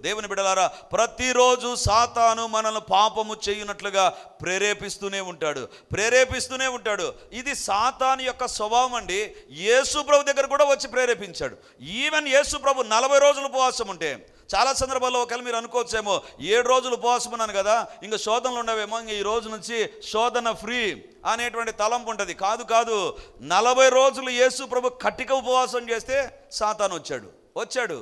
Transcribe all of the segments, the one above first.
దేవుని బిడ్డలారా, ప్రతిరోజు సాతాను మనల్ని పాపము చేయునట్లుగా ప్రేరేపిస్తూనే ఉంటాడు. ఇది సాతాను యొక్క స్వభావం అండి. యేసు ప్రభు దగ్గర కూడా వచ్చి ప్రేరేపించాడు. ఈవెన్ యేసు ప్రభు 40 రోజులు ఉపవాసం ఉంటే, చాలా సందర్భాల్లో ఒకవేళ మీరు అనుకోవచ్చేమో 7 రోజులు ఉపవాసం ఉన్నాను కదా, ఇంకా శోధనలు ఉండవేమో, ఇంక ఈ రోజు నుంచి శోధన ఫ్రీ అనేటువంటి తలంపు ఉంటుంది. కాదు, 40 రోజులు యేసు ప్రభు కటిక ఉపవాసం చేస్తే సాతాను వచ్చాడు.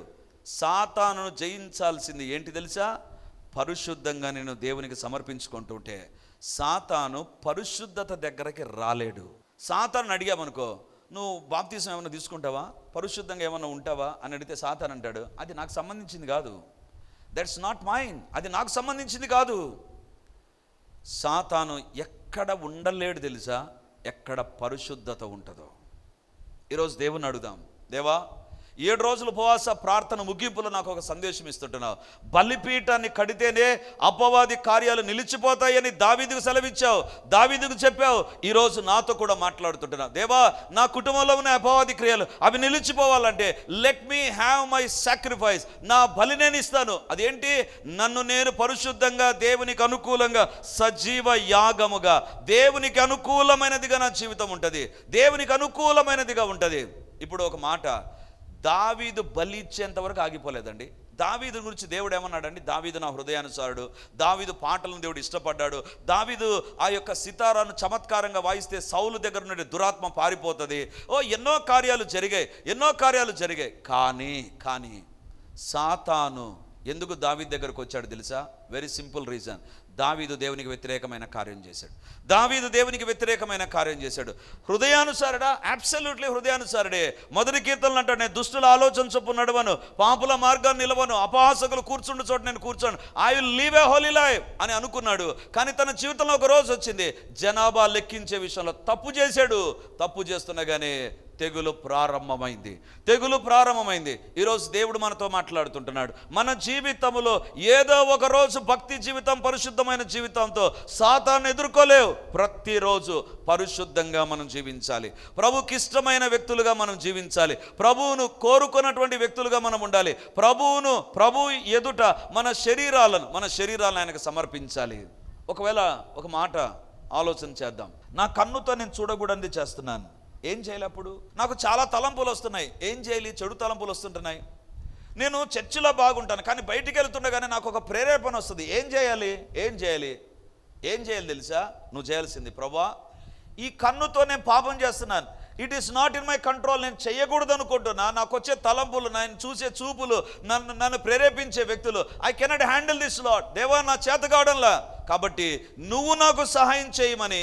సాతానును జయించాల్సింది ఏంటి తెలుసా? పరిశుద్ధంగా నేను దేవునికి సమర్పించుకుంటుంటే సాతాను పరిశుద్ధత దగ్గరికి రాలేడు. సాతాను అడిగామనుకో, నువ్వు బాప్తిసం ఏమైనా తీసుకుంటావా, పరిశుద్ధంగా ఏమైనా ఉంటావా అని అడిగితే సాతాను అంటాడు, అది నాకు సంబంధించింది కాదు, దట్స్ నాట్ మైన్, అది నాకు సంబంధించింది కాదు. సాతాను ఎక్కడ ఉండలేడు తెలుసా? ఎక్కడ పరిశుద్ధత ఉంటుందో. ఈరోజు దేవుని అడుగుదాం, దేవా 7 రోజుల ఉపవాస ప్రార్థన ముగింపులో నాకు ఒక సందేశం ఇస్తుంటున్నావు. బలిపీఠాన్ని కడితేనే అపవాది కార్యాలు నిలిచిపోతాయని దావీదుకు సెలవిచ్చావు, దావీదుకు చెప్పావు. ఈరోజు నాతో కూడా మాట్లాడుతుంటున్నావు, దేవా నా కుటుంబంలో ఉన్న అపవాది క్రియలు అవి నిలిచిపోవాలంటే let me have my sacrifice, నా బలి నేను ఇస్తాను. అదేంటి? నన్ను నేను పరిశుద్ధంగా దేవునికి అనుకూలంగా సజీవ యాగముగా, దేవునికి అనుకూలమైనదిగా నా జీవితం ఉంటుంది, దేవునికి అనుకూలమైనదిగా ఉంటుంది. ఇప్పుడు ఒక మాట, దావీదు బలి ఇచ్చేంత వరకు ఆగిపోలేదండి. దావీదు గురించి దేవుడు ఏమన్నాడండి? దావీదు నా హృదయానుసారుడు, దావీదు పాటలను దేవుడు ఇష్టపడ్డాడు, దావీదు ఆ యొక్క సితారాను చమత్కారంగా వాయిస్తే సౌలు దగ్గర నుండి దురాత్మ పారిపోతుంది. ఎన్నో కార్యాలు జరిగాయి. కానీ సాతాను ఎందుకు దావీదు దగ్గరకు వచ్చాడు తెలుసా? వెరీ సింపుల్ రీజన్, దావీదు దేవునికి వ్యతిరేకమైన కార్యం చేశాడు. హృదయానుసారుడా? అబ్సల్యూట్లీ హృదయానుసారుడే. మొదటి కీర్తనలు అంటాడు, నేను దుష్టుల ఆలోచన చొప్పున నడవను, పాపుల మార్గాన్ని నిలవను, అపహాసకులు కూర్చుండు చోట నేను కూర్చోను, I will leave a holy life అని అనుకున్నాడు. కానీ తన జీవితంలో ఒక రోజు వచ్చింది, జనాభా లెక్కించే విషయంలో తప్పు చేస్తుండగానే తెగులు ప్రారంభమైంది. ఈరోజు దేవుడు మనతో మాట్లాడుతుంటున్నాడు. మన జీవితంలో ఏదో ఒక రోజు భక్తి జీవితం, పరిశుద్ధమైన జీవితంతో సాతాను ఎదుర్కోలేవు. ప్రతిరోజు పరిశుద్ధంగా మనం జీవించాలి, ప్రభుకి ఇష్టమైన వ్యక్తులుగా మనం జీవించాలి, ప్రభువును కోరుకున్నటువంటి వ్యక్తులుగా మనం ఉండాలి. ప్రభు ఎదుట మన శరీరాలను ఆయనకు సమర్పించాలి. ఒకవేళ ఒక మాట ఆలోచన చేద్దాం, నా కన్నుతో నేను చూడకూడనిది చేస్తున్నాను, ఏం చేయాలి? అప్పుడు నాకు చాలా తలంపులు వస్తున్నాయి, ఏం చేయాలి? చెడు తలంపులు వస్తుంటున్నాయి. నేను చర్చిలో బాగుంటాను, కానీ బయటికి వెళ్తుండగానే నాకు ఒక ప్రేరేపణ వస్తుంది, ఏం చేయాలి తెలుసా? నువ్వు చేయాల్సింది, ప్రభువా ఈ కన్నుతో నేను పాపం చేస్తున్నాను, it is not in my control, నేను చేయకూడదు అనుకుంటున్నా, నాకు వచ్చే తలంపులు, నేను చూసే చూపులు, నన్ను ప్రేరేపించే వ్యక్తులు, I cannot handle this lot, దేవా నా చేత కావడంలా, కాబట్టి నువ్వు నాకు సహాయం చేయమని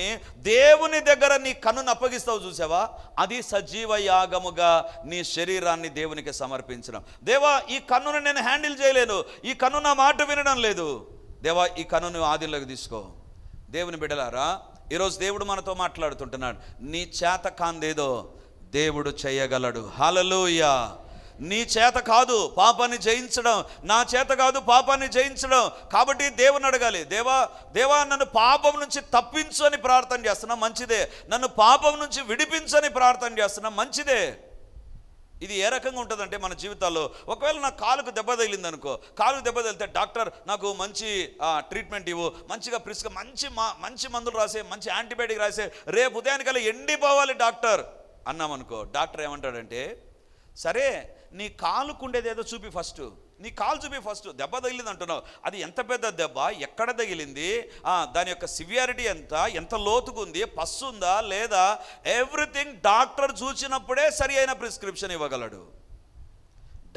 దేవుని దగ్గర నీ కన్నును అప్పగిస్తావు. చూసావా? అది సజీవ యాగముగా నీ శరీరాన్ని దేవునికి సమర్పించడం. దేవా ఈ కన్నును నేను హ్యాండిల్ చేయలేను, ఈ కన్ను నా మాట వినడం లేదు, దేవా ఈ కన్నును ఆధీనంలోకి తీసుకో. దేవుని బిడ్డలారా, ఈరోజు దేవుడు మనతో మాట్లాడుతుంటున్నాడు, నీ చేత కాందేదో దేవుడు చేయగలడు. హల్లెలూయా. నీ చేత కాదు పాపాన్ని జయించడం, నా చేత కాదు పాపాన్ని జయించడం. కాబట్టి దేవుని అడగాలి, దేవా నన్ను పాపం నుంచి తప్పించు అని ప్రార్థన చేస్తున్నా, మంచిదే. నన్ను పాపం నుంచి విడిపించని ప్రార్థన చేస్తున్నా, మంచిదే. ఇది ఏ రకంగా ఉంటుందంటే మన జీవితాల్లో, ఒకవేళ నా కాలుకు దెబ్బ తగిలింది అనుకో, కాలుకు దెబ్బ తగిలితే డాక్టర్ నాకు మంచి ట్రీట్మెంట్ ఇవ్వు, మంచిగా మంచి మందులు రాసే, మంచి యాంటీబయాటిక్ రాసే, రేపు ఉదయానికల్లా ఎండిపోవాలి డాక్టర్ అన్నామనుకో, డాక్టర్ ఏమంటాడంటే, సరే నీ కాలుకుండేది ఏదో చూపి ఫస్ట్, నీ కాలు చూపి ఫస్ట్, దెబ్బ తగిలింది అంటున్నావు, అది ఎంత పెద్ద దెబ్బ, ఎక్కడ తగిలింది, దాని యొక్క సివియారిటీ ఎంత లోతుగా ఉంది, పస్సు ఉందా లేదా, ఎవ్రీథింగ్ డాక్టర్ చూసినప్పుడే సరి అయిన ప్రిస్క్రిప్షన్ ఇవ్వగలడు.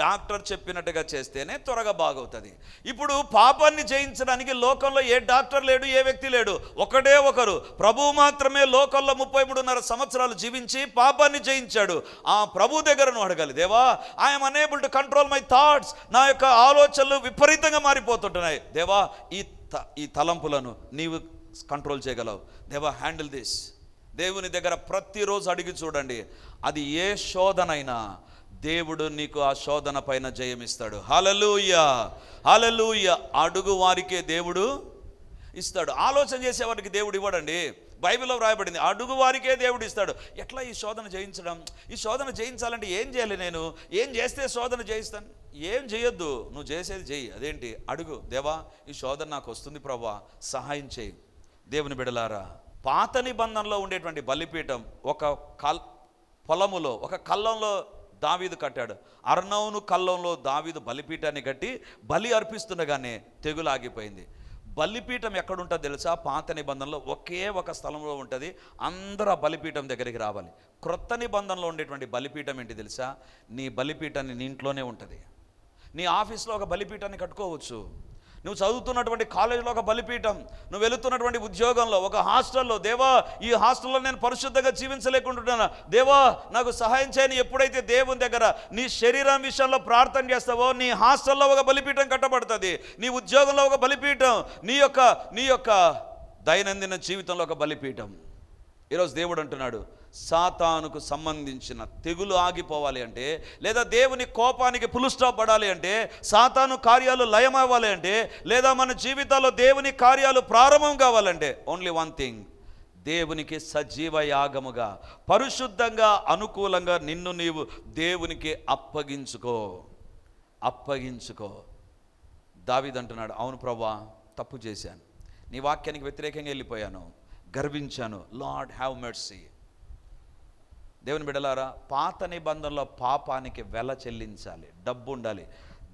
డాక్టర్ చెప్పినట్టుగా చేస్తేనే త్వరగా బాగవుతుంది. ఇప్పుడు పాపాన్ని జయించడానికి లోకంలో ఏ డాక్టర్ లేడు, ఏ వ్యక్తి లేడు, ఒకటే ఒకరు, ప్రభువు మాత్రమే లోకంలో 33.5 సంవత్సరాలు జీవించి పాపాన్ని జయించాడు. ఆ ప్రభు దగ్గర నువ్వు అడగాలి, దేవా I'm unable to control my thoughts, నా యొక్క ఆలోచనలు విపరీతంగా మారిపోతుంటున్నాయి, దేవా ఈ తలంపులను నీవు కంట్రోల్ చేయగలవు, దేవా హ్యాండిల్ దిస్. దేవుని దగ్గర ప్రతిరోజు అడిగి చూడండి, అది ఏ శోధనైనా దేవుడు నీకు ఆ శోధన పైన జయమిస్తాడు. హల్లెలూయా, హల్లెలూయా. అడుగు వారికే దేవుడు ఇస్తాడు, ఆలోచన చేసేవారికి దేవుడు ఇవ్వడండి. బైబిల్లో వ్రాయబడింది, అడుగు వారికే దేవుడు ఇస్తాడు. ఎట్లా ఈ శోధన జయించడం? ఈ శోధన జయించాలంటే ఏం చేయాలి? నేను ఏం చేస్తే శోధన జయిస్తాను? ఏం చేయొద్దు, నువ్వు చేసేది చెయ్యి. అదేంటి? అడుగు, దేవా ఈ శోధన నాకు వస్తుంది ప్రభువా, సహాయం చేయి. దేవుని బిడలారా, పాత నిబంధనలో ఉండేటువంటి బలిపీఠం ఒక పొలములో, ఒక కళ్ళంలో దావీదు కట్టాడు. అర్నోను కళ్ళంలో దావీదు బలిపీఠాన్ని కట్టి బలి అర్పిస్తుండగానే తెగులు ఆగిపోయింది. బలిపీఠం ఎక్కడుంటుందో తెలుసా? పాత నిబంధనలో ఒకే ఒక స్థలంలో ఉంటుంది. అందరూ ఆ బలిపీఠం దగ్గరికి రావాలి. క్రొత్త నిబంధనలో ఉండేటువంటి బలిపీఠం ఏంటి తెలుసా? నీ బలిపీఠాన్ని నీ ఇంట్లోనే ఉంటుంది. నీ ఆఫీస్లో ఒక బలిపీఠాన్ని కట్టుకోవచ్చు. నువ్వు చదువుతున్నటువంటి కాలేజీలో ఒక బలిపీఠం, నువ్వు వెళుతున్నటువంటి ఉద్యోగంలో, ఒక హాస్టల్లో, దేవా ఈ హాస్టల్లో నేను పరిశుద్ధంగా జీవించలేకుంటున్నాను, దేవా నాకు సహాయం చేయని ఎప్పుడైతే దేవుని దగ్గర నీ శరీరం విషయంలో ప్రార్థన చేస్తావో, నీ హాస్టల్లో ఒక బలిపీఠం కట్టబడుతుంది. నీ ఉద్యోగంలో ఒక బలిపీఠం, నీ యొక్క దైనందిన జీవితంలో ఒక బలిపీఠం. ఈరోజు దేవుడు అంటున్నాడు, సాతానుకు సంబంధించిన తెగులు ఆగిపోవాలి అంటే, లేదా దేవుని కోపానికి ఫుల్ స్టాప్ పడాలి అంటే, సాతాను కార్యాలు లయం అవ్వాలి అంటే, లేదా మన జీవితాల్లో దేవుని కార్యాలు ప్రారంభం కావాలంటే ఓన్లీ వన్ థింగ్, దేవునికి సజీవ యాగముగా పరిశుద్ధంగా అనుకూలంగా నిన్ను నీవు దేవునికి అప్పగించుకో. దావీదు అంటున్నాడు, అవును ప్రభువా తప్పు చేశాను, నీ వాక్యానికి వ్యతిరేకంగా వెళ్ళిపోయాను, గర్వించాను, లార్డ్ హ్యావ్ మెర్సీ. దేవుని బిడ్డలారా, పాత నిబంధనలో పాపానికి వెల చెల్లించాలి, డబ్బు ఉండాలి.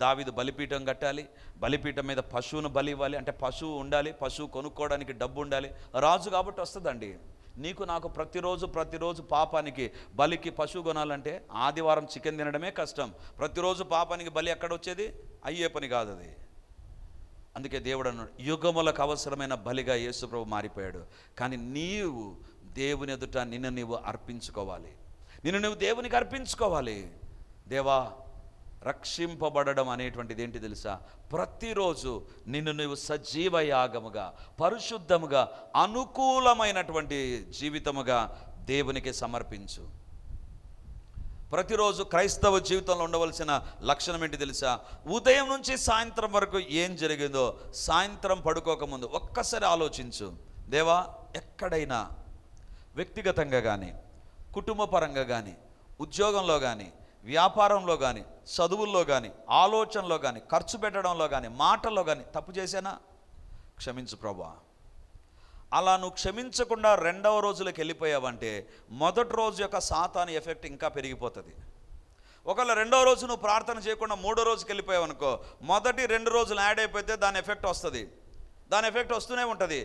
దావీదు బలిపీఠం కట్టాలి, బలిపీఠం మీద పశువును బలి ఇవ్వాలి, అంటే పశువు ఉండాలి, పశువు కొనుక్కోవడానికి డబ్బు ఉండాలి. రాజు కాబట్టి వస్తుందండి. నీకు నాకు ప్రతిరోజు పాపానికి బలికి పశువు కొనాలంటే ఆదివారం చికెన్ తినడమే కష్టం. ప్రతిరోజు పాపానికి బలి ఎక్కడ వచ్చేది? అయ్యే పని కాదు అది. అందుకే దేవుడు అన్నాడు, యుగములకు అవసరమైన బలిగా యేసుప్రభు మారిపోయాడు. కానీ నీవు దేవుని ఎదుట నిన్ను నీవు అర్పించుకోవాలి, నిన్ను నువ్వు దేవునికి అర్పించుకోవాలి. దేవా, రక్షింపబడడం అనేటువంటిది ఏంటి తెలుసా? ప్రతిరోజు నిన్ను నువ్వు సజీవ యాగముగా, పరిశుద్ధముగా, అనుకూలమైనటువంటి జీవితముగా దేవునికి సమర్పించు. ప్రతిరోజు క్రైస్తవ జీవితంలో ఉండవలసిన లక్షణం ఏంటి తెలుసా? ఉదయం నుంచి సాయంత్రం వరకు ఏం జరిగిందో సాయంత్రం పడుకోకముందు ఒక్కసారి ఆలోచించు. దేవా, ఎక్కడైనా వ్యక్తిగతంగా కానీ, కుటుంబ పరంగా కానీ, ఉద్యోగంలో కానీ, వ్యాపారంలో కానీ, చదువుల్లో కానీ, ఆలోచనలో కానీ, ఖర్చు పెట్టడంలో కానీ, మాటల్లో కానీ తప్పు చేశానా? క్షమించు ప్రభువా. అలా నువ్వు క్షమించకుండా రెండవ రోజులకు వెళ్ళిపోయావంటే మొదటి రోజు యొక్క సాతాను ఎఫెక్ట్ ఇంకా పెరిగిపోతుంది. ఒకవేళ రెండవ రోజు నువ్వు ప్రార్థన చేయకుండా మూడో రోజుకి వెళ్ళిపోయావు అనుకో, మొదటి 2 రోజులు యాడ్ అయిపోతే దాని ఎఫెక్ట్ వస్తుంది, దాని ఎఫెక్ట్ వస్తూనే ఉంటుంది.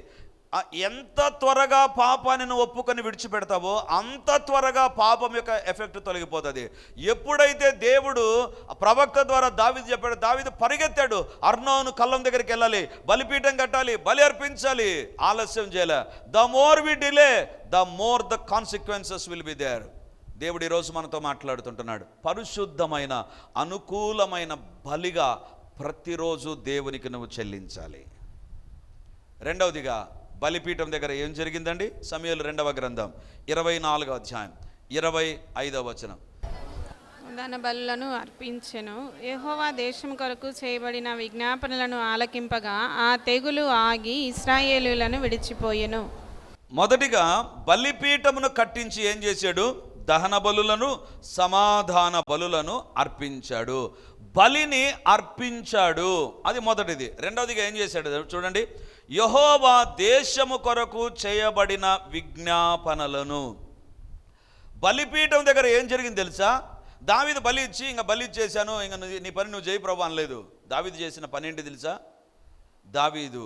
ఎంత త్వరగా పాపాన్ని నువ్వు ఒప్పుకొని విడిచిపెడతావో అంత త్వరగా పాపం యొక్క ఎఫెక్ట్ తొలగిపోతుంది. ఎప్పుడైతే దేవుడు ప్రవక్త ద్వారా దావీదు చెప్పాడు, దావీదు పరిగెత్తాడు, అర్నోను కళ్ళం దగ్గరికి వెళ్ళాలి, బలిపీఠం కట్టాలి, బలి అర్పించాలి, ఆలస్యం చేయలే. The more we delay, the more the consequences will be there. దేవుడు ఈరోజు మనతో మాట్లాడుతుంటున్నాడు. పరిశుద్ధమైన అనుకూలమైన బలిగా ప్రతిరోజు దేవునికి నువ్వు చెల్లించాలి. రెండవదిగా, బలిపీఠం దగ్గర ఏం జరిగిందండి? సమూయేలు 2వ గ్రంథం 24వ అధ్యాయం 25వ వచనం. దహన బలులను అర్పించెను. యెహోవా దేశం కొరకు చేయబడిన విజ్ఞాపనలను ఆలకింపగా ఆ తెగులు ఆగి ఇశ్రాయేలీయులను విడిచిపోయెను. మొదటిగా బలిపీఠమును కట్టించి ఏం చేశాడు? దహన బలులను, సమాధాన బలులను అర్పించాడు, బలిని అర్పించాడు. అది మొదటిది. రెండవదిగా ఏం చేశాడు చూడండి, యెహోవా దేశము కొరకు చేయబడిన విజ్ఞాపనలను. బలిపీఠం దగ్గర ఏం జరిగింది తెలుసా? దావీదు బలి ఇచ్చి, ఇంకా బలి ఇచ్చేసాను, ఇంకా నీ పని నువ్వు చేయి ప్రభు అనలేదు. దావీదు చేసిన పని ఏంటి తెలుసా? దావీదు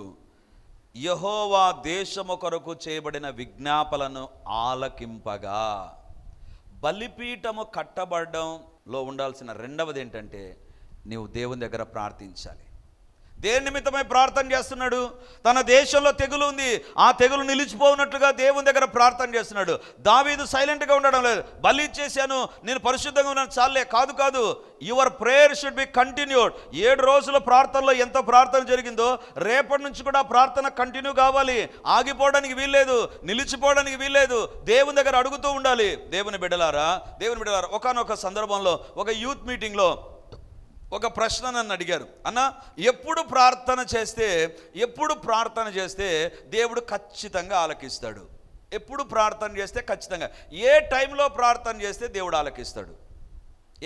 యెహోవా దేశము కొరకు చేయబడిన విజ్ఞాపనలను ఆలకింపగా. బలిపీఠము కట్టబడడంలో ఉండాల్సిన రెండవది ఏంటంటే, నీవు దేవుని దగ్గర ప్రార్థించాలి. దేని నిమిత్తమై ప్రార్థన చేస్తున్నాడు? తన దేశంలో తెగులు ఉంది, ఆ తెగులు నిలిచిపోనట్లుగా దేవుని దగ్గర ప్రార్థన చేస్తున్నాడు. దావీదు సైలెంట్గా ఉండడం లేదు. బలి ఇచ్చేసాను, నేను పరిశుద్ధంగా ఉన్నాను, చాలే. కాదు, your prayer should be continued. 7 రోజుల ప్రార్థనలో ఎంత ప్రార్థన జరిగిందో రేపటి నుంచి కూడా ప్రార్థన కంటిన్యూ కావాలి. ఆగిపోవడానికి వీల్లేదు, నిలిచిపోవడానికి వీల్లేదు. దేవుని దగ్గర అడుగుతూ ఉండాలి. దేవుని బిడ్డలారా, ఒకానొక సందర్భంలో ఒక యూత్ మీటింగ్లో ఒక ప్రశ్న నన్ను అడిగారు, అన్న ఎప్పుడు ప్రార్థన చేస్తే దేవుడు ఖచ్చితంగా ఆలకిస్తాడు? ఎప్పుడు ప్రార్థన చేస్తే ఖచ్చితంగా, ఏ టైంలో ప్రార్థన చేస్తే దేవుడు ఆలకిస్తాడు?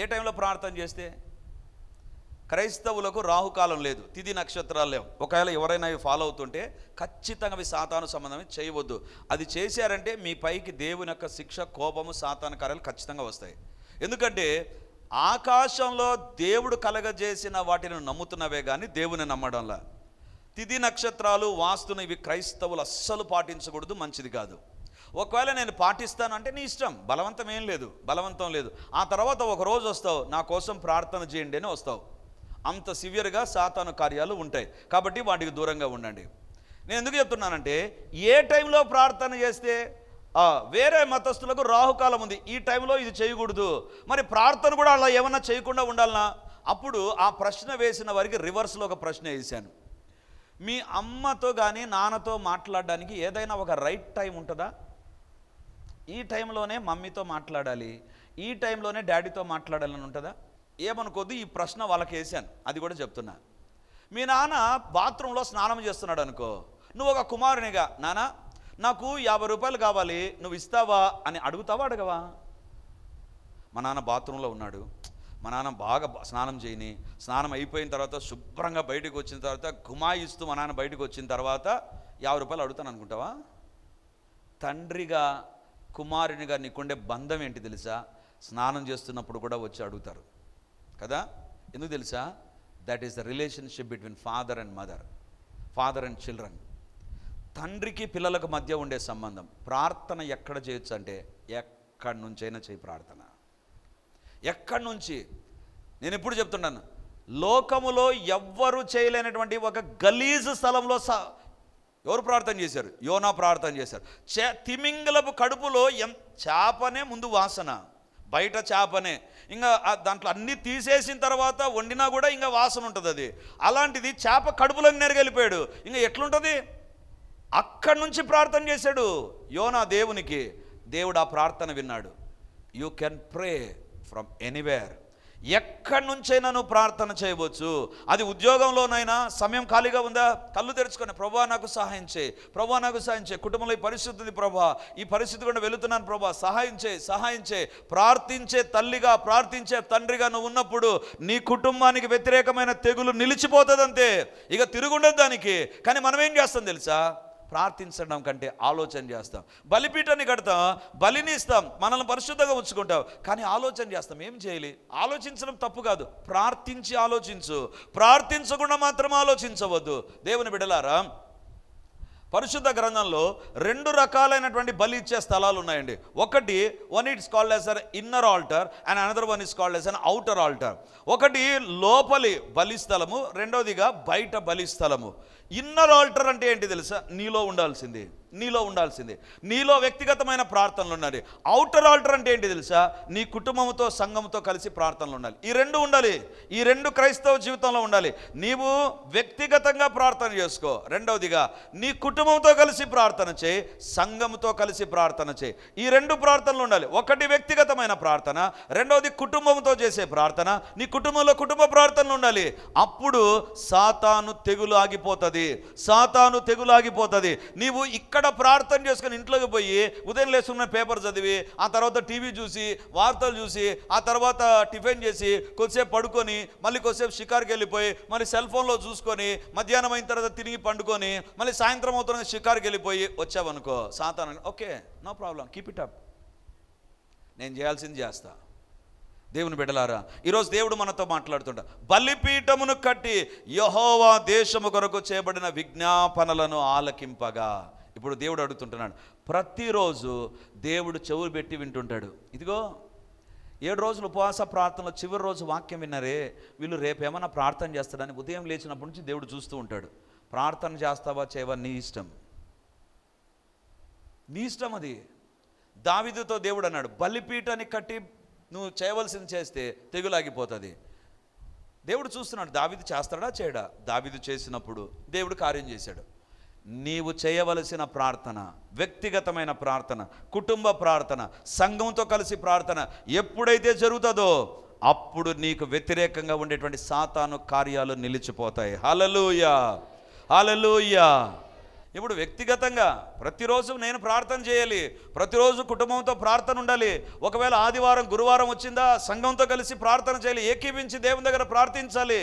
ఏ టైంలో ప్రార్థన చేస్తే? క్రైస్తవులకు రాహుకాలం లేదు, తిథి నక్షత్రాలు లేవు. ఒకవేళ ఎవరైనా అవి ఫాలో అవుతుంటే ఖచ్చితంగా అవి సాతాను సంబంధం చేయవద్దు. అది చేశారంటే మీ పైకి దేవుని యొక్క శిక్ష, కోపము, సాతాను కార్యాలు ఖచ్చితంగా వస్తాయి. ఎందుకంటే ఆకాశంలో దేవుడు కలగజేసిన వాటిని నమ్ముతున్నవే కానీ దేవుని నమ్మడంలా. తిథి నక్షత్రాలు, వాస్తును ఇవి క్రైస్తవులు అస్సలు పాటించకూడదు, మంచిది కాదు. ఒకవేళ నేను పాటిస్తాను అంటే నీ ఇష్టం, బలవంతం ఏం లేదు, బలవంతం లేదు. ఆ తర్వాత ఒక రోజు వస్తావు, నా కోసం ప్రార్థన చేయండి అని వస్తావు. అంత సివియర్గా సాతాను కార్యాలు ఉంటాయి. కాబట్టి వాటికి దూరంగా ఉండండి. నేను ఎందుకు చెప్తున్నానంటే, ఏ టైంలో ప్రార్థన చేస్తే వేరే మతస్థులకు రాహుకాలం ఉంది, ఈ టైంలో ఇది చేయకూడదు. మరి ప్రార్థన కూడా అలా ఏమన్నా చేయకుండా ఉండాలనా? అప్పుడు ఆ ప్రశ్న వేసిన వారికి రివర్స్లో ఒక ప్రశ్న వేశాను. మీ అమ్మతో కానీ నాన్నతో మాట్లాడడానికి ఏదైనా ఒక రైట్ టైం ఉంటుందా? ఈ టైంలోనే మమ్మీతో మాట్లాడాలి, ఈ టైంలోనే డాడీతో మాట్లాడాలని ఉంటుందా? ఏమనుకోద్దు, ఈ ప్రశ్న వాళ్ళకి వేసాను, అది కూడా చెప్తున్నా. మీ నాన్న బాత్రూంలో స్నానం చేస్తున్నాడు అనుకో, నువ్వు ఒక కుమారునిగా, నాన్న నాకు 50 రూపాయలు కావాలి, నువ్వు ఇస్తావా అని అడుగుతావా, అడగవా? మా నాన్న బాత్రూంలో ఉన్నాడు, మా నాన్న బాగా స్నానం చేయని, స్నానం అయిపోయిన తర్వాత శుభ్రంగా బయటకు వచ్చిన తర్వాత గుమాయిస్తూ మా నాన్న బయటకు వచ్చిన తర్వాత 50 రూపాయలు అడుగుతాను అనుకుంటావా? తండ్రిగా కుమారునిగా నీకుండే బంధం ఏంటి తెలుసా? స్నానం చేస్తున్నప్పుడు కూడా వచ్చి అడుగుతారు కదా. ఎందుకు తెలుసా? That is the relationship between father and mother, father and children. తండ్రికి పిల్లలకు మధ్య ఉండే సంబంధం. ప్రార్థన ఎక్కడ చేయొచ్చు అంటే, ఎక్కడి నుంచైనా చేయి ప్రార్థన, ఎక్కడి నుంచి. నేను ఎప్పుడు చెప్తున్నాను, లోకములో ఎవ్వరు చేయలేనటువంటి ఒక గలీజు స్థలంలో ఎవరు ప్రార్థన చేశారు? యోనా ప్రార్థన చేశారు. తిమింగలపు కడుపులో చేపనే ముందు వాసన, బయట చేపనే, ఇంకా దాంట్లో అన్నీ తీసేసిన తర్వాత వండినా కూడా ఇంకా వాసన ఉంటుంది. అది అలాంటిది చేప కడుపులోకి నెరగలిపోయాడు, ఇంకా ఎట్లుంటుంది? అక్కడి నుంచి ప్రార్థన చేశాడు యోనా దేవునికి. దేవుడు ఆ ప్రార్థన విన్నాడు. You can pray from anywhere, ఎక్కడి నుంచైనా నువ్వు ప్రార్థన చేయవచ్చు. అది ఉద్యోగంలోనైనా, సమయం ఖాళీగా ఉందా, కళ్ళు తెరుచుకొని ప్రభువా నాకు సహాయం చేయి, ప్రభువా నాకు సహాయం చేయి, కుటుంబంలో ఈ పరిస్థితి ఉంది ప్రభువా, ఈ పరిస్థితి కూడా వెళుతున్నాను ప్రభువా, సహాయం చేయి, సహాయం చేయి. ప్రార్థించే తల్లిగా, ప్రార్థించే తండ్రిగా నువ్వు ఉన్నప్పుడు నీ కుటుంబానికి వ్యతిరేకమైన తెగులు నిలిచిపోతుందంతే, ఇక తిరుగుండదు దానికి. కానీ మనం ఏం చేస్తాం తెలుసా? ప్రార్థించడం కంటే ఆలోచన చేస్తాం. బలిపీఠాన్ని కడతాం, బలిని ఇస్తాం, మనల్ని పరిశుద్ధంగా ఉంచుకుంటాం, కానీ ఆలోచన చేస్తాం. ఏం చేయాలి? ఆలోచించడం తప్పు కాదు, ప్రార్థించి ఆలోచించు. ప్రార్థించకుండా మాత్రం ఆలోచించవద్దు. దేవుని బిడ్డలారా, పరిశుద్ధ గ్రంథంలో 2 రకాలైనటువంటి బలి ఇచ్చే స్థలాలు ఉన్నాయండి. ఒకటి, one it's called as an inner altar and another one is called as an outer altar. ఒకటి లోపలి బలిస్థలము, రెండవదిగా బయట బలిస్థలము. ఇన్నర్ ఆల్టర్ అంటే ఏంటి తెలుసా? నీలో ఉండాల్సింది, నీలో ఉండాల్సింది, నీలో వ్యక్తిగతమైన ప్రార్థనలు ఉండాలి. అవుటర్ ఆల్టర్ అంటే ఏంటి తెలుసా? నీ కుటుంబంతో, సంఘంతో కలిసి ప్రార్థనలు ఉండాలి. ఈ 2 ఉండాలి, ఈ 2 క్రైస్తవ జీవితంలో ఉండాలి. నీవు వ్యక్తిగతంగా ప్రార్థన చేసుకో, రెండవదిగా నీ కుటుంబంతో కలిసి ప్రార్థన చేయి, సంఘంతో కలిసి ప్రార్థన చేయి. ఈ 2 ప్రార్థనలు ఉండాలి. ఒకటి వ్యక్తిగతమైన ప్రార్థన, రెండవది కుటుంబంతో చేసే ప్రార్థన. నీ కుటుంబంలో కుటుంబ ప్రార్థనలు ఉండాలి. అప్పుడు సాతాను తెగులు ఆగిపోతుంది, సాతాను తెగులు ఆగిపోతుంది. నీవు ఇక్కడ ప్రార్థన చేసుకుని ఇంట్లోకి పోయి ఉదయం లేస్తున్న పేపర్ చదివి, ఆ తర్వాత టీవీ చూసి, వార్తలు చూసి, ఆ తర్వాత టిఫిన్ చేసి కొద్దిసేపు పడుకొని, మళ్ళీ కొద్దిసేపు షికార్కి వెళ్ళిపోయి, మళ్ళీ సెల్ ఫోన్లో చూసుకొని, మధ్యాహ్నం అయిన తర్వాత తిరిగి పండుకొని, మళ్ళీ సాయంత్రం అవుతున్న షికార్కి వెళ్ళిపోయి వచ్చావనుకో, సాతాను okay no problem, keep it up, నేను చేయాల్సింది చేస్తా. దేవుని బిడ్డలారా, ఈరోజు దేవుడు మనతో మాట్లాడుతుంటా. బలిపీఠమును కట్టి యెహోవా దేశము కొరకు చేయబడిన విజ్ఞాపనలను ఆలకింపగా. ఇప్పుడు దేవుడు అడుగుతుంటున్నాడు, ప్రతిరోజు దేవుడు చెవులు పెట్టి వింటుంటాడు. ఇదిగో 7 రోజులు ఉపవాస ప్రార్థనలో చివరి రోజు వాక్యం విన్నారే, వీళ్ళు రేపేమన్నా ప్రార్థన చేస్తాడని ఉదయం లేచినప్పటి నుంచి దేవుడు చూస్తూ ఉంటాడు. ప్రార్థన చేస్తావా చేయవా నీ ఇష్టం, నీ ఇష్టం. అది దావీదుతో దేవుడు అన్నాడు, బలిపీఠాన్ని కట్టి నువ్వు చేయవలసింది చేస్తే తెగులాగిపోతుంది. దేవుడు చూస్తున్నాడు, దావీదు చేస్తాడా చేయడా? దావీదు చేసినప్పుడు దేవుడు కార్యం చేశాడు. నీవు చేయవలసిన ప్రార్థన, వ్యక్తిగతమైన ప్రార్థన, కుటుంబ ప్రార్థన, సంఘంతో కలిసి ప్రార్థన ఎప్పుడైతే జరుగుతుందో అప్పుడు నీకు వ్యతిరేకంగా ఉండేటువంటి సాతాను కార్యాలు నిలిచిపోతాయి. హల్లెలూయా, హల్లెలూయా. ఇప్పుడు వ్యక్తిగతంగా ప్రతిరోజు నేను ప్రార్థన చేయాలి, ప్రతిరోజు కుటుంబంతో ప్రార్థన ఉండాలి. ఒకవేళ ఆదివారం గురువారం వచ్చిందా సంఘంతో కలిసి ప్రార్థన చేయాలి, ఏకీవించి దేవుని దగ్గర ప్రార్థించాలి.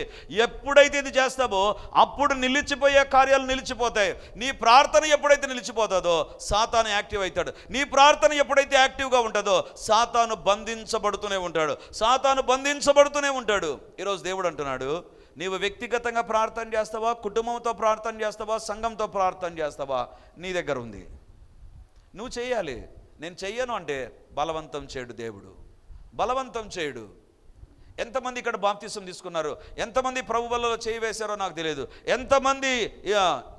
ఎప్పుడైతే ఇది చేస్తావో అప్పుడు నిలిచిపోయే కార్యాలు నిలిచిపోతాయి. నీ ప్రార్థన ఎప్పుడైతే నిలిచిపోతుందో సాతాను యాక్టివ్ అవుతాడు. నీ ప్రార్థన ఎప్పుడైతే యాక్టివ్గా ఉంటుందో సాతాను బంధించబడుతూనే ఉంటాడు, సాతాను బంధించబడుతూనే ఉంటాడు. ఈరోజు దేవుడు అంటున్నాడు, నీవు వ్యక్తిగతంగా ప్రార్థన చేస్తావా, కుటుంబంతో ప్రార్థన చేస్తావా, సంఘంతో ప్రార్థన చేస్తావా, నీ దగ్గర ఉంది. నువ్వు చేయాలి. నేను చెయ్యను అంటే బలవంతం చేయడు దేవుడు, బలవంతం చేయడు. ఎంతమంది ఇక్కడ బాప్తిసం తీసుకున్నారు, ఎంతమంది ప్రభు వలలో చేయి వేశారో నాకు తెలియదు, ఎంతమంది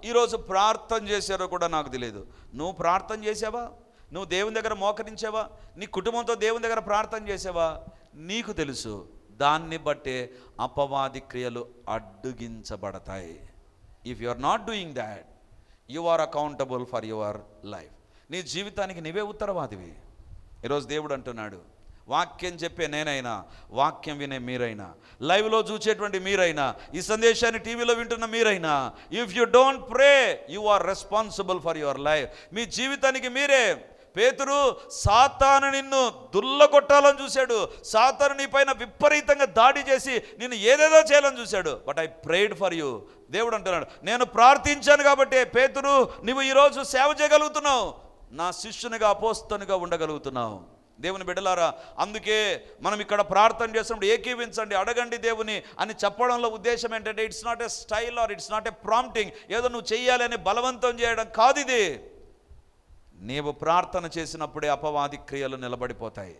ఈరోజు ప్రార్థన చేశారో కూడా నాకు తెలియదు. నువ్వు ప్రార్థన చేసావా? నువ్వు దేవుని దగ్గర మోకరించావా? నీ కుటుంబంతో దేవుని దగ్గర ప్రార్థన చేసావా? నీకు తెలుసు. దాన్ని బట్టే అపవాది క్రియలు అడ్డుగించబడతాయి. If you are not doing that, you are accountable for your life. నీ జీవితానికి నీవే ఉత్తరవాదివి. ఈరోజు దేవుడు అంటున్నాడు, వాక్యం చెప్పే నేనైనా, వాక్యం వినే మీరైనా, లైవ్లో చూసేటువంటి మీరైనా, ఈ సందేశాన్ని టీవీలో వింటున్న మీరైనా, if you don't pray, you are responsible for your life. మీ జీవితానికి మీరే. పేతురు సాతాను నిన్ను దుల్లగొట్టాలని చూశాడు, సాతాను నీ పైన విపరీతంగా దాడి చేసి నిన్ను ఏదేదో చేయాలని చూశాడు. But I prayed for you. దేవుడు అంటున్నాడు, నేను ప్రార్థించాను కాబట్టి పేతురు నువ్వు ఈరోజు సేవ చేయగలుగుతున్నావు, నా శిష్యునిగా అపోస్తలునిగా ఉండగలుగుతున్నావు. దేవుని బిడ్డలారా, అందుకే మనం ఇక్కడ ప్రార్థన చేసినప్పుడు ఏకీవించండి, అడగండి దేవుని అని చెప్పడంలో ఉద్దేశం ఏంటంటే, it's not a style or it's not a prompting. ఏదో నువ్వు చెయ్యాలి అని బలవంతం చేయడం కాదు ఇది. నీవు ప్రార్థన చేసినప్పుడే అపవాది క్రియలు నిలబడిపోతాయి.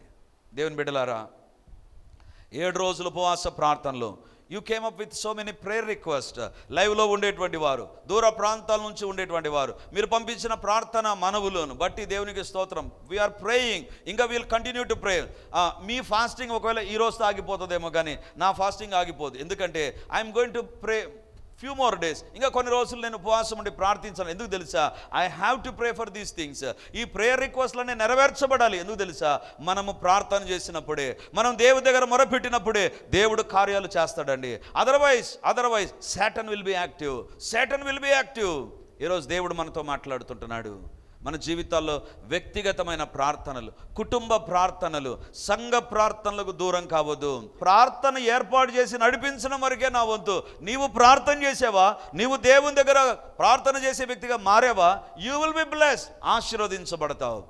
దేవుని బిడ్డలారా, 7 రోజులు ఉపవాస ప్రార్థనలు. You came up with so many prayer request. లైవ్లో ఉండేటువంటి వారు, దూర ప్రాంతాల నుంచి ఉండేటువంటి వారు, మీరు పంపించిన ప్రార్థన మనవులను బట్టి దేవునికి స్తోత్రం. వీఆర్ ప్రేయింగ్, ఇంకా we'll continue to pray. Me fasting ఒకవేళ ఈ రోజు ఆగిపోతుందేమో, కానీ నా ఫాస్టింగ్ ఆగిపోదు. ఎందుకంటే I'm going to pray few more days. ఇంకా కొన్ని రోజులు నేను ఉపవాసం ఉండి ప్రార్థించాను. ఎందుకు తెలుసా? I have to pray for these things. ఈ ప్రేయర్ రిక్వెస్ట్లన్నీ నెరవేర్చబడాలి. ఎందుకు తెలుసా? మనము ప్రార్థన చేసినప్పుడే, మనం దేవుడి దగ్గర మొరపెట్టినప్పుడే దేవుడు కార్యాలు చేస్తాడండి. Otherwise Satan will be active. ఈరోజు దేవుడు మనతో మాట్లాడుతుంటున్నాడు. మన జీవితాల్లో వ్యక్తిగతమైన ప్రార్థనలు, కుటుంబ ప్రార్థనలు, సంఘ ప్రార్థనలకు దూరం కావద్దు. ప్రార్థన ఏర్పాటు చేసి నడిపించడం వరకే నా వంతు. నీవు ప్రార్థన చేసావా? నీవు దేవుని దగ్గర ప్రార్థన చేసే వ్యక్తిగా మారావా? యూ విల్ బి బ్లెస్డ్, ఆశీర్వదించబడతావు.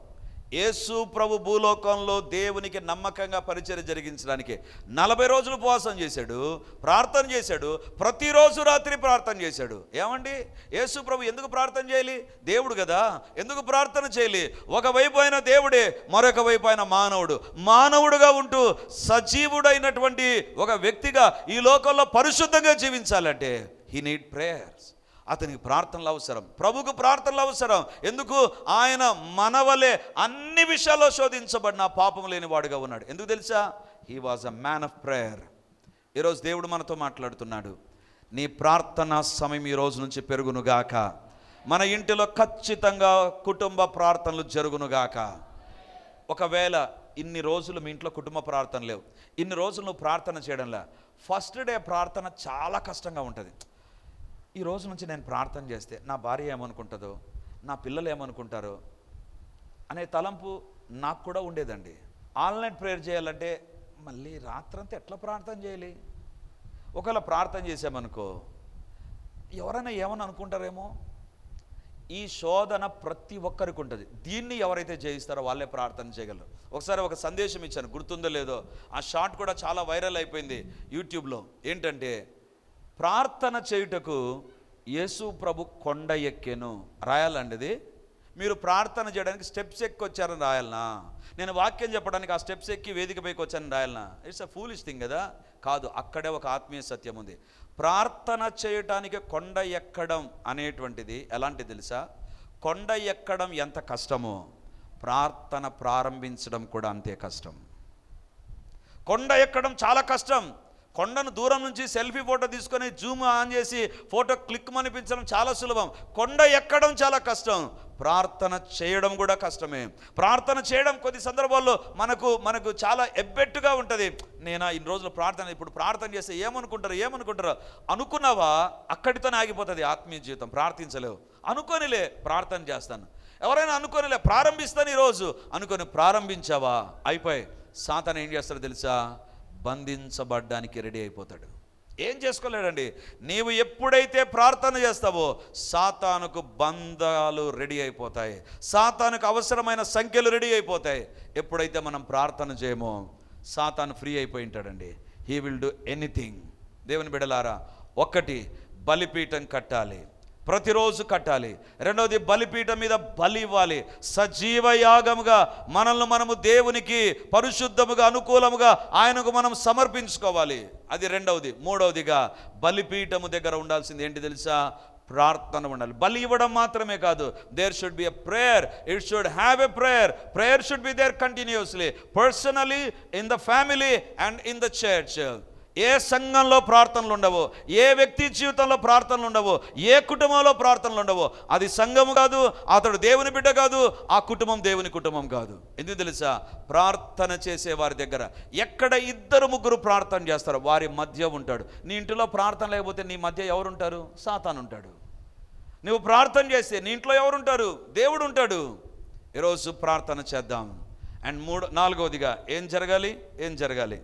యేసు ప్రభు భూలోకంలో దేవునికి నమ్మకంగా పరిచర్య జరిగించడానికి 40 రోజులు ఉపవాసం చేశాడు, ప్రార్థన చేశాడు, ప్రతిరోజు రాత్రి ప్రార్థన చేశాడు. ఏమండి, యేసు ప్రభు ఎందుకు ప్రార్థన చేయాలి? దేవుడు కదా, ఎందుకు ప్రార్థన చేయాలి? ఒకవైపు అయిన దేవుడే, మరొక వైపు అయిన మానవుడుగా ఉంటూ సజీవుడైనటువంటి ఒక వ్యక్తిగా ఈ లోకంలో పరిశుద్ధంగా జీవించాలంటే హీ నీడ్ ప్రేయర్స్. అతనికి ప్రార్థనలు అవసరం, ప్రభుకు ప్రార్థనలు అవసరం. ఎందుకు? ఆయన మనవలే అన్ని విషయాల్లో శోధించబడిన పాపం లేని వాడుగా ఉన్నాడు. ఎందుకు తెలుసా? He was a man of prayer. ఈరోజు దేవుడు మనతో మాట్లాడుతున్నాడు. నీ ప్రార్థన సమయం ఈ రోజు నుంచి పెరుగునుగాక. మన ఇంటిలో ఖచ్చితంగా కుటుంబ ప్రార్థనలు జరుగునుగాక. ఒకవేళ ఇన్ని రోజులు మీ ఇంట్లో కుటుంబ ప్రార్థన లేవు, ఇన్ని రోజులు నువ్వు ప్రార్థన చేయడంలా, ఫస్ట్ డే ప్రార్థన చాలా కష్టంగా ఉంటుంది. ఈ రోజు నుంచి నేను ప్రార్థన చేస్తే నా భార్య ఏమనుకుంటుందో, నా పిల్లలు ఏమనుకుంటారో అనే తలంపు నాకు కూడా ఉండేదండి. ఆల్ నైట్ ప్రేయర్ చేయాలంటే మళ్ళీ రాత్రంతా ఎట్లా ప్రార్థన చేయాలి? ఒకవేళ ప్రార్థన చేసామనుకో ఎవరైనా ఏమని అనుకుంటారేమో. ఈ శోధన ప్రతి ఒక్కరికి ఉంటుంది. దీన్ని ఎవరైతే జయిస్తారో వాళ్ళే ప్రార్థన చేయగలరు. ఒకసారి ఒక సందేశం ఇచ్చాను, గుర్తుందో లేదో. ఆ షార్ట్ కూడా చాలా వైరల్ అయిపోయింది యూట్యూబ్లో. ఏంటంటే, ప్రార్థన చేయుటకు యేసు ప్రభు కొండ ఎక్కెను రాయాలండి. ఇది మీరు ప్రార్థన చేయడానికి స్టెప్స్ ఎక్కి వచ్చారని రాయాలనా? నేను వాక్యం చెప్పడానికి ఆ స్టెప్స్ ఎక్కి వేదిక పైకి వచ్చానని రాయాలనా? ఇట్స్ అ ఫూలిష్ థింగ్ కదా. కాదు, అక్కడే ఒక ఆత్మీయ సత్యం ఉంది. ప్రార్థన చేయటానికి కొండ ఎక్కడం అనేటువంటిది ఎలాంటిది తెలుసా? కొండ ఎక్కడం ఎంత కష్టమో ప్రార్థన ప్రారంభించడం కూడా అంతే కష్టం. కొండ ఎక్కడం చాలా కష్టం. కొండను దూరం నుంచి సెల్ఫీ ఫోటో తీసుకొని జూమ్ ఆన్ చేసి ఫోటో క్లిక్ అనిపించడం చాలా సులభం. కొండ ఎక్కడం చాలా కష్టం. ప్రార్థన చేయడం కూడా కష్టమే. ప్రార్థన చేయడం కొద్ది సందర్భాల్లో మనకు చాలా ఎబ్బెట్టుగా ఉంటుంది. నేను ఇన్ని రోజులు ఇప్పుడు ప్రార్థన చేస్తే ఏమనుకుంటారు అనుకున్నావా? అక్కడితోనే ఆగిపోతుంది ఆత్మీయ జీవితం. ప్రార్థించలేవు. అనుకోనిలే ప్రార్థన చేస్తాను, ఎవరైనా అనుకోనిలే ప్రారంభిస్తాను ఈరోజు అనుకొని ప్రారంభించావా, అయిపోయి సాతాను ఏం చేస్తాడో తెలుసా, బంధించబడ్డానికి రెడీ అయిపోతాడు. ఏం చేసుకోలేడండి. నీవు ఎప్పుడైతే ప్రార్థన చేస్తావో సాతానుకు బంధాలు రెడీ అయిపోతాయి, సాతానుకు అవసరమైన సంఖ్యలు రెడీ అయిపోతాయి. ఎప్పుడైతే మనం ప్రార్థన చేయమో సాతాను ఫ్రీ అయిపోయి ఉంటాడండి. He will do anything. దేవుని బిడ్డలారా, ఒకటి బలిపీఠం కట్టాలి, ప్రతిరోజు కట్టాలి. రెండవది బలిపీఠం మీద బలి ఇవ్వాలి, సజీవ యాగముగా మనము దేవునికి పరిశుద్ధముగా అనుకూలముగా ఆయనకు మనం సమర్పించుకోవాలి. అది రెండవది. మూడవదిగా బలిపీఠము దగ్గర ఉండాల్సింది ఏంటి తెలుసా, ప్రార్థన ఉండాలి. బలి ఇవ్వడం మాత్రమే కాదు, there should be a prayer, it should have a prayer should be there continuously, personally, in the family and in the church. ఏ సంఘంలో ప్రార్థనలు ఉండవో, ఏ వ్యక్తి జీవితంలో ప్రార్థనలు ఉండవో, ఏ కుటుంబంలో ప్రార్థనలు ఉండవో, అది సంఘము కాదు, అతడు దేవుని బిడ్డ కాదు, ఆ కుటుంబం దేవుని కుటుంబం కాదు. ఎందుకు తెలుసా, ప్రార్థన చేసే వారి దగ్గర ఎక్కడ 2-3 ప్రార్థన చేస్తారో వారి మధ్య ఉంటాడు. నీ ఇంటిలో ప్రార్థన లేకపోతే నీ మధ్య ఎవరుంటారు, సాతాను ఉంటాడు. నువ్వు ప్రార్థన చేస్తే నీ ఇంట్లో ఎవరుంటారు, దేవుడు ఉంటాడు. ఈరోజు ప్రార్థన చేద్దాం. అండ్ నాలుగవదిగా ఏం జరగాలి,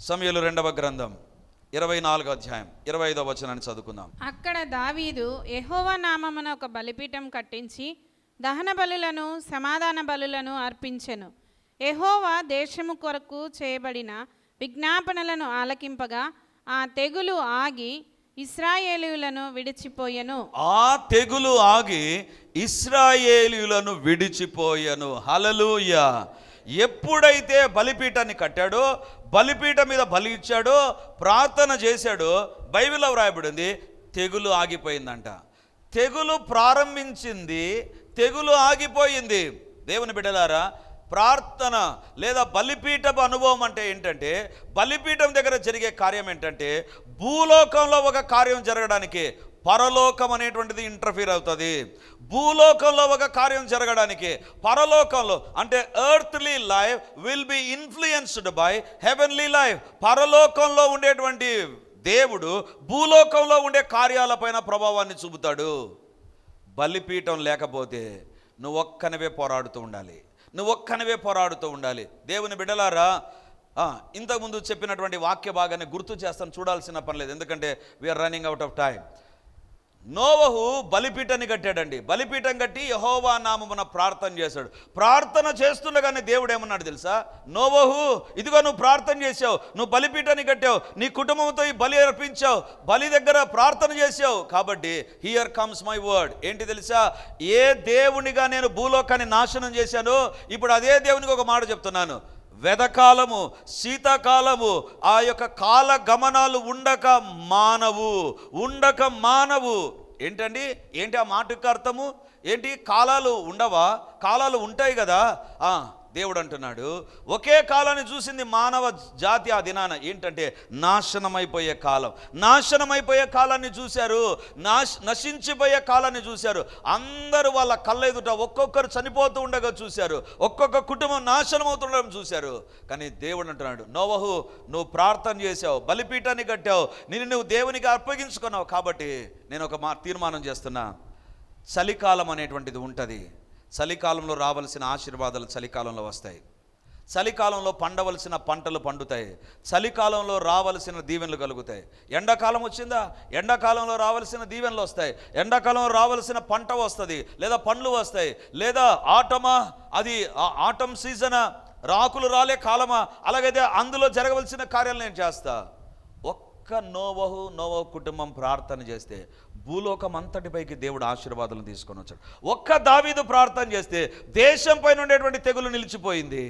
సమూయేలు 2వ గ్రంథం 24వ అధ్యాయం 25వ వచనాన్ని చదువుకుందాం. అక్కడ దావీదు యెహోవా నామమున ఒక బలిపీఠం కట్టించి దహన బలులను సమాధాన బలులను అర్పించెను. యెహోవా దేశము కొరకు చేయబడిన విజ్ఞాపనలను ఆలకింపగా ఆ తెగులు ఆగి ఇశ్రాయేలీయులను విడిచిపోయెను. ఆ తెగులు ఆగి ఇశ్రాయేలీయులను విడిచిపోయెను. హల్లెలూయా. ఎప్పుడైతే బలిపీఠాన్ని కట్టాడో, బలిపీఠం మీద బలి ఇచ్చాడో, ప్రార్థన చేశాడో, బైబిల్లో వ్రాయబడింది తెగులు ఆగిపోయిందంట. తెగులు ప్రారంభించింది, తెగులు ఆగిపోయింది. దేవుని బిడ్డలారా, ప్రార్థన లేదా బలిపీఠపు అనుభవం అంటే ఏంటంటే, బలిపీఠం దగ్గర జరిగే కార్యం ఏంటంటే, భూలోకంలో ఒక కార్యం జరగడానికి పరలోకం అనేటువంటిది ఇంటర్ఫీర్ అవుతుంది. భూలోకంలో ఒక కార్యం జరగడానికి పరలోకంలో అంటే earthly life will be influenced by heavenly life. పరలోకంలో ఉండేటువంటి దేవుడు భూలోకంలో ఉండే కార్యాలపైన ప్రభావాన్ని చూపుతాడు. బలిపీఠం లేకపోతే నువ్వు ఒక్కనివే పోరాడుతూ ఉండాలి. దేవుని బిడ్డలారా, ఇంతకుముందు చెప్పినటువంటి వాక్య భాగాన్ని గుర్తు చేస్తాను, చూడాల్సిన పని లేదు, ఎందుకంటే we're running out of time. నోవహు బలిపీఠాన్ని కట్టాడండి. బలిపీఠం కట్టి యెహోవా నామమున ప్రార్థన చేశాడు. ప్రార్థన చేస్తుండగానే దేవుడు ఏమన్నాడు తెలుసా, నోవహు ఇదిగో నువ్వు ప్రార్థన చేసావు, నువ్వు బలిపీఠాన్ని కట్టావు, నీ కుటుంబంతో ఈ బలి అర్పించావు, బలి దగ్గర ప్రార్థన చేసావు, కాబట్టి హియర్ కమ్స్ మై వర్డ్. ఏంటి తెలుసా, ఏ దేవునిగా నేను భూలోకాన్ని నాశనం చేశానో ఇప్పుడు అదే దేవునికి ఒక మాట చెప్తున్నాను. వెదకాలము, శీతాకాలము, ఆ యొక్క కాల గమనాలు ఉండక మానవు. ఏంటి ఆ మాటకు అర్థము ఏంటి? కాలాలు ఉండవా? కాలాలు ఉంటాయి కదా. దేవుడు అంటున్నాడు, ఒకే కాలాన్ని చూసింది మానవ జాతి ఆ దినాన. ఏంటంటే నాశనమైపోయే కాలాన్ని చూశారు, నశించిపోయే కాలాన్ని చూశారు. అందరూ వాళ్ళ కళ్ళెదుట ఒక్కొక్కరు చనిపోతూ ఉండగా చూశారు, ఒక్కొక్క కుటుంబం నాశనం అవుతుండడం చూశారు. కానీ దేవుడు అంటున్నాడు, నోవహు నువ్వు ప్రార్థన చేసావు, బలిపీఠాన్ని కట్టావు, నువ్వు దేవునికి అప్పగించుకున్నావు, కాబట్టి నేను ఒక తీర్మానం చేస్తున్నా. చలికాలం అనేటువంటిది ఉంటుంది. చలికాలంలో రావలసిన ఆశీర్వాదాలు చలికాలంలో వస్తాయి. చలికాలంలో పండవలసిన పంటలు పండుతాయి. చలికాలంలో రావలసిన దీవెనలు కలుగుతాయి. ఎండాకాలం వచ్చిందా, ఎండాకాలంలో రావలసిన దీవెనలు వస్తాయి. ఎండాకాలంలో రావలసిన పంట వస్తుంది, లేదా పండ్లు వస్తాయి. లేదా అది ఆటం సీజనా, రాకులు రాలే కాలమా, అలాగైతే అందులో జరగవలసిన కార్యాలు నేను చేస్తా. ఒక్క నోవహు కుటుంబం ప్రార్థన చేస్తే భూలోకం అంతటిపైకి దేవుడు ఆశీర్వాదాలను తీసుకొని వచ్చాడు. ఒక్క దావీదు ప్రార్థన చేస్తే దేశం పైన ఉండేటువంటి తెగులు నిలిచిపోయింది.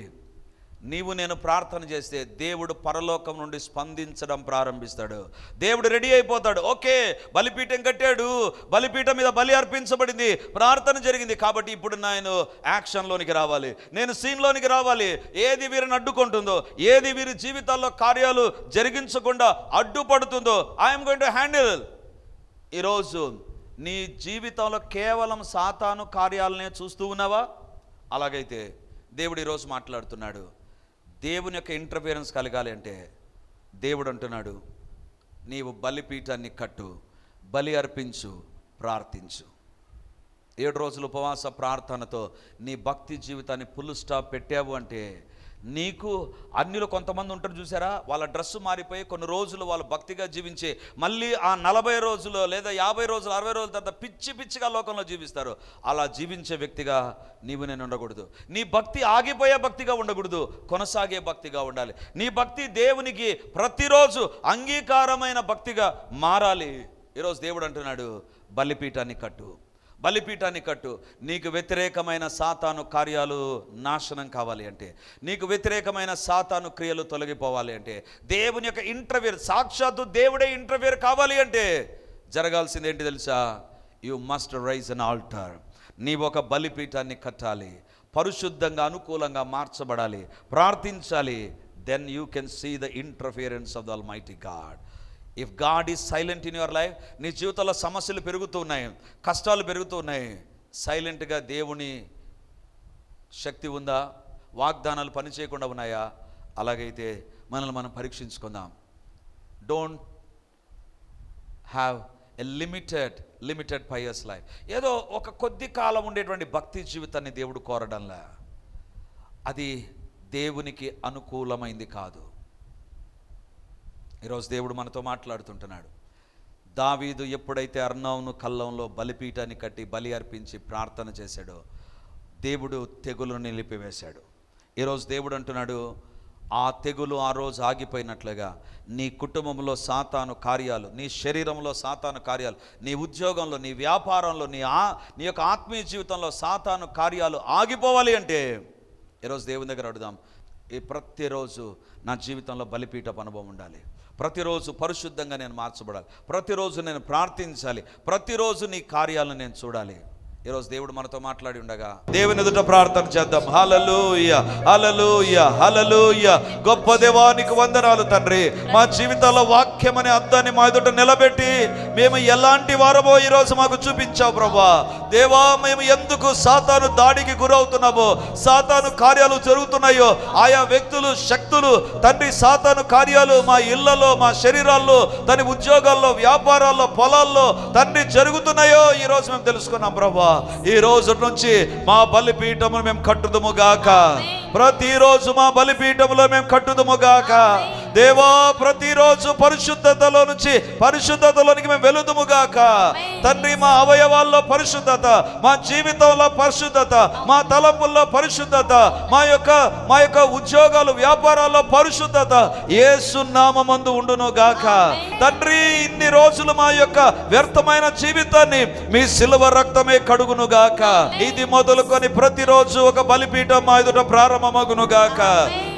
నేను ప్రార్థన చేస్తే దేవుడు పరలోకం నుండి స్పందించడం ప్రారంభిస్తాడు. దేవుడు రెడీ అయిపోతాడు. ఓకే, బలిపీఠం కట్టాడు, బలిపీఠం మీద బలి అర్పించబడింది, ప్రార్థన జరిగింది, కాబట్టి ఇప్పుడు నేను యాక్షన్లోనికి రావాలి, నేను సీన్లోనికి రావాలి. ఏది వీరిని అడ్డుకుంటుందో, ఏది వీరి జీవితాల్లో కార్యాలు జరిగించకుండా అడ్డుపడుతుందో ఐఎమ్ గోయింగ్ టు హ్యాండిల్. ఈరోజు నీ జీవితంలో కేవలం సాతాను కార్యాలనే చూస్తూ ఉన్నావా? అలాగైతే దేవుడు ఈరోజు మాట్లాడుతున్నాడు. దేవుని యొక్క ఇంటర్ఫిరెన్స్ కలగాలి అంటే దేవుడు అంటున్నాడు, నీవు బలిపీఠాన్ని కట్టు, బలి అర్పించు, ప్రార్థించు. 7 రోజులు ఉపవాస ప్రార్థనతో నీ భక్తి జీవితాన్ని ఫుల్ స్టాప్ పెట్టావు అంటే నీకు అన్యులు కొంతమంది ఉంటారు చూసారా, వాళ్ళ డ్రెస్సు మారిపోయి కొన్ని రోజులు వాళ్ళు భక్తిగా జీవించే మళ్ళీ ఆ 40 రోజులు లేదా 50 రోజులు 60 రోజుల తర్వాత పిచ్చిగా లోకంలో జీవిస్తారు. అలా జీవించే వ్యక్తిగా నీవు నేను ఉండకూడదు. నీ భక్తి ఆగిపోయే భక్తిగా ఉండకూడదు, కొనసాగే భక్తిగా ఉండాలి. నీ భక్తి దేవునికి ప్రతిరోజు అంగీకారమైన భక్తిగా మారాలి. ఈరోజు దేవుడు అంటున్నాడు, బలిపీఠాన్ని కట్టు. నీకు వ్యతిరేకమైన సాతాను కార్యాలు నాశనం కావాలి అంటే, నీకు వ్యతిరేకమైన సాతాను క్రియలు తొలగిపోవాలి అంటే, దేవుని యొక్క ఇంటర్వ్యూర్, సాక్షాత్తు దేవుడే ఇంటర్వ్యూర్ కావాలి అంటే జరగాల్సింది ఏంటి తెలుసా? You must rise an altar. నీవు ఒక బలిపీఠాన్ని కట్టాలి, పరిశుద్ధంగా అనుకూలంగా మార్చబడాలి, ప్రార్థించాలి. Then you can see the interference of the almighty God. If God is silent in your life, నీ జీవితంలో సమస్యలు పెరుగుతూ ఉన్నాయి, కష్టాలు పెరుగుతూ ఉన్నాయి, సైలెంట్గా దేవుని శక్తి ఉందా? వాగ్దానాలు పనిచేయకుండా ఉన్నాయా? అలాగైతే మనల్ని మనం పరీక్షించుకుందాం. Don't have a limited pious life. ఏదో ఒక కొద్ది కాలం ఉండేటువంటి భక్తి జీవితాన్ని దేవుడు కోరడంలా, అది దేవునికి అనుకూలమైంది కాదు. ఈరోజు దేవుడు మనతో మాట్లాడుతుంటున్నాడు. దావీదు ఎప్పుడైతే అర్నోను కళ్ళంలో బలిపీఠాన్ని కట్టి బలి అర్పించి ప్రార్థన చేశాడో, దేవుడు తెగులును నిలిపివేశాడు. ఈరోజు దేవుడు అంటున్నాడు, ఆ తెగులు ఆ రోజు ఆగిపోయినట్లుగా నీ కుటుంబంలో సాతాను కార్యాలు, నీ శరీరంలో సాతాను కార్యాలు, నీ ఉద్యోగంలో, నీ వ్యాపారంలో, నీ యొక్క ఆత్మీయ జీవితంలో సాతాను కార్యాలు ఆగిపోవాలి అంటే ఈరోజు దేవుని దగ్గర అడుగుదాం. ప్రతిరోజు నా జీవితంలో బలిపీఠపు అనుభవం ఉండాలి, ప్రతిరోజు పరిశుద్ధంగా నేను మార్చబడాలి, ప్రతిరోజు నేను ప్రార్థించాలి, ప్రతిరోజు నీ కార్యాలను నేను చూడాలి. ఈరోజు దేవుడు మనతో మాట్లాడి ఉండగా దేవుని ఎదుట ప్రార్థన చేద్దాం. హల్లెలూయా, హల్లెలూయా, హల్లెలూయా. గొప్ప దేవానికి వందనాలు తండ్రి. మా జీవితాల్లో వాక్యం అనే అద్దాన్ని మా ఎదుట నిలబెట్టి మేము ఎలాంటి వారమో ఈరోజు మాకు చూపించావు ప్రభువా. దేవా, మేము ఎందుకు సాతాను దాడికి గురవుతున్నామో, సాతాను కార్యాలు జరుగుతున్నాయో, ఆయా వ్యక్తులు, శక్తులు తండ్రి, సాతాను కార్యాలు మా ఇళ్లలో, మా శరీరాల్లో, తన ఉద్యోగాల్లో, వ్యాపారాల్లో, పొలాల్లో తండ్రి జరుగుతున్నాయో ఈరోజు మేము తెలుసుకున్నాం ప్రభువా. ఈ రోజు నుంచి మా బలిపీఠమును మేము కట్టుదుముగాక. ప్రతిరోజు మా బలిపీఠములో మేము కట్టుదుముగాక. దేవా, ప్రతిరోజు పరిశుద్ధతలోనికి మేము వెలుదుముగాక. తండ్రి, మా అవయవాల్లో పరిశుద్ధత, మా జీవితంలో పరిశుద్ధత, మా తలంపుల్లో పరిశుద్ధత, మా యొక్క ఉద్యోగాలు, వ్యాపారాల్లో పరిశుద్ధత యేసు నామమందు ఉండునుగాక. తండ్రి, ఇన్ని రోజులు మా యొక్క వ్యర్థమైన జీవితాన్ని మీ సిలువ రక్తమే కడుగునుగాక. ఇది మొదలుకొని ప్రతిరోజు ఒక బలిపీఠం మా ఎదుట ప్రారంభమగునుగాక.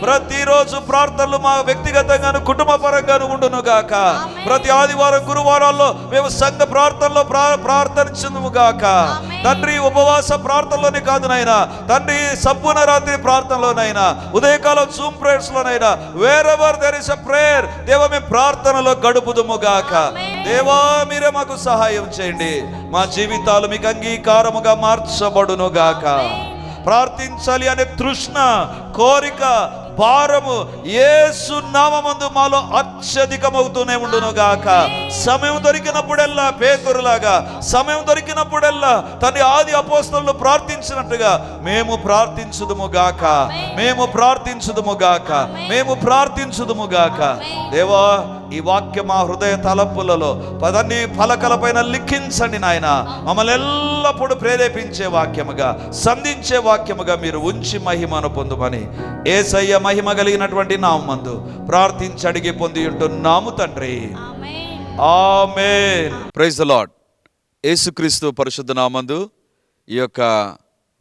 ప్రతిరోజు ప్రార్థనలు మా వ్యక్తిగతంగాను కుటుంబ పరంగాను ఉండునుగాక. ప్రతి ఆదివారం, గురువారాల్లో మేము సంఘ ప్రార్థనలో ప్రార్థించునుగాక. తండ్రి, ఉపవాస ప్రార్థనలోనే కాదు నైనా తండ్రి, సంపూర్ణ రాత్రి ప్రార్థనలోనైనా, ఉదయకాలం జూమ్ ప్రేయర్స్ లోనైనా, wherever there is a prayer, దేవా మేము ప్రార్థనలో గడుపుదుముగాక. దేవా, మీరే మాకు సహాయం చేయండి. మా జీవితాలు మీకు అంగీకారముగా మార్చబడునుగాక. ప్రార్థించాలి అనే తృష్ణ, కోరిక, భారము యేసు నామమందు మాలో అత్యధికమవుతూనే ఉండునుగాక. సమయం దొరికినప్పుడల్లా పేతురులాగా, సమయం దొరికినప్పుడల్లా తన ఆది అపోస్తలులు ప్రార్థించినట్టుగా మేము ప్రార్థించుదుముగాక. దేవా, ఈ వాక్యం మా హృదయ తలపులలో పదన్ని పలకల పైన లిఖించండి నాయన. మమ్మల్ని ఎల్లప్పుడూ ప్రేరేపించే వాక్యముగా, సంధించే వాక్యముగా మీరు ఉంచి మహిమను పొందుమని యేసయ్య మహిమ కలిగినటువంటి నామమందు ప్రార్థించి అడిగి పొంది ఉంటున్నాము తండ్రి. ఆమేన్. Praise the lord. యేసుక్రీస్తు పరిశుద్ధ నామమందు ఈ యొక్క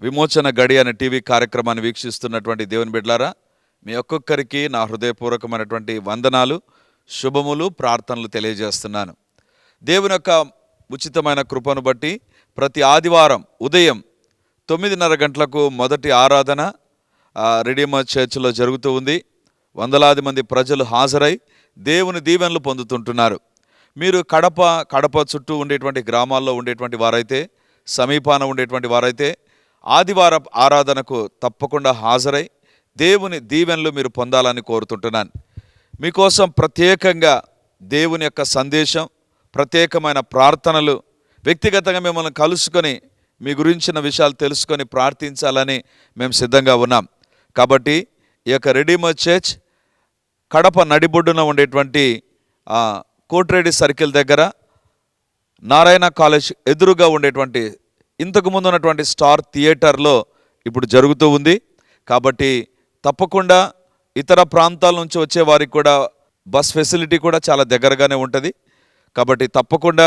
విమోచన గడి అనే టీవీ కార్యక్రమాన్ని వీక్షిస్తున్నటువంటి దేవుని బిడ్డలారా, మీ ఒక్కొక్కరికి నా హృదయపూర్వకమైనటువంటి వందనాలు, శుభములు, ప్రార్థనలు తెలియజేస్తున్నాను. దేవుని యొక్క ఉచితమైన కృపను బట్టి ప్రతి ఆదివారం ఉదయం 9:30 గంటలకు మొదటి ఆరాధన రెడీమర్ చర్చ్లో జరుగుతూ ఉంది. వందలాది మంది ప్రజలు హాజరై దేవుని దీవెనలు పొందుతుంటున్నారు. మీరు కడప చుట్టూ ఉండేటువంటి గ్రామాల్లో ఉండేటువంటి వారైతే, సమీపాన ఉండేటువంటి వారైతే ఆదివారం ఆరాధనకు తప్పకుండా హాజరై దేవుని దీవెనలు మీరు పొందాలని కోరుతుంటున్నాను. మీకోసం ప్రత్యేకంగా దేవుని యొక్క సందేశం, ప్రత్యేకమైన ప్రార్థనలు, వ్యక్తిగతంగా మిమ్మల్ని కలుసుకొని మీ గురించిన విషయాలు తెలుసుకొని ప్రార్థించాలని మేము సిద్ధంగా ఉన్నాం. కాబట్టి ఈ యొక్క రెడీమర్ చర్చ్ కడప నడిబొడ్డున ఉండేటువంటి కోట్రేడి సర్కిల్ దగ్గర నారాయణ కాలేజ్ ఎదురుగా ఉండేటువంటి ఇంతకు ముందు ఉన్నటువంటి స్టార్ థియేటర్లో ఇప్పుడు జరుగుతూ ఉంది. కాబట్టి తప్పకుండా ఇతర ప్రాంతాల నుంచి వచ్చే వారికి కూడా బస్ ఫెసిలిటీ కూడా చాలా దగ్గరగానే ఉంటుంది. కాబట్టి తప్పకుండా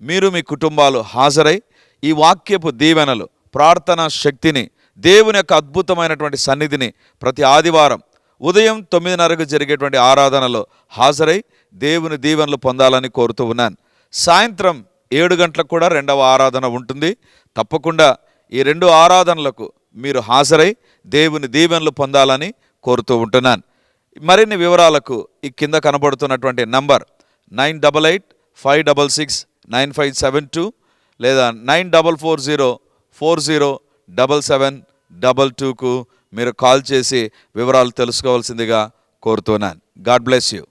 మీరు మీ కుటుంబాలు హాజరై ఈ వాక్యపు దీవెనలు, ప్రార్థనా శక్తిని, దేవుని యొక్క అద్భుతమైనటువంటి సన్నిధిని ప్రతి ఆదివారం ఉదయం 9:30కు జరిగేటువంటి ఆరాధనలో హాజరై దేవుని దీవెనలు పొందాలని కోరుతూ ఉన్నాను. సాయంత్రం 7 గంటలకు కూడా 2వ ఆరాధన ఉంటుంది. తప్పకుండా ఈ 2 ఆరాధనలకు మీరు హాజరై దేవుని దీవెనలు పొందాలని కోరుతూ ఉంటున్నాను. మరిన్ని వివరాలకు ఈ కింద కనబడుతున్నటువంటి నంబర్ 9885669572 లేదా 9440407722కు మీరు కాల్ చేసి వివరాలు తెలుసుకోవాల్సిందిగా కోరుతున్నాను. God bless you.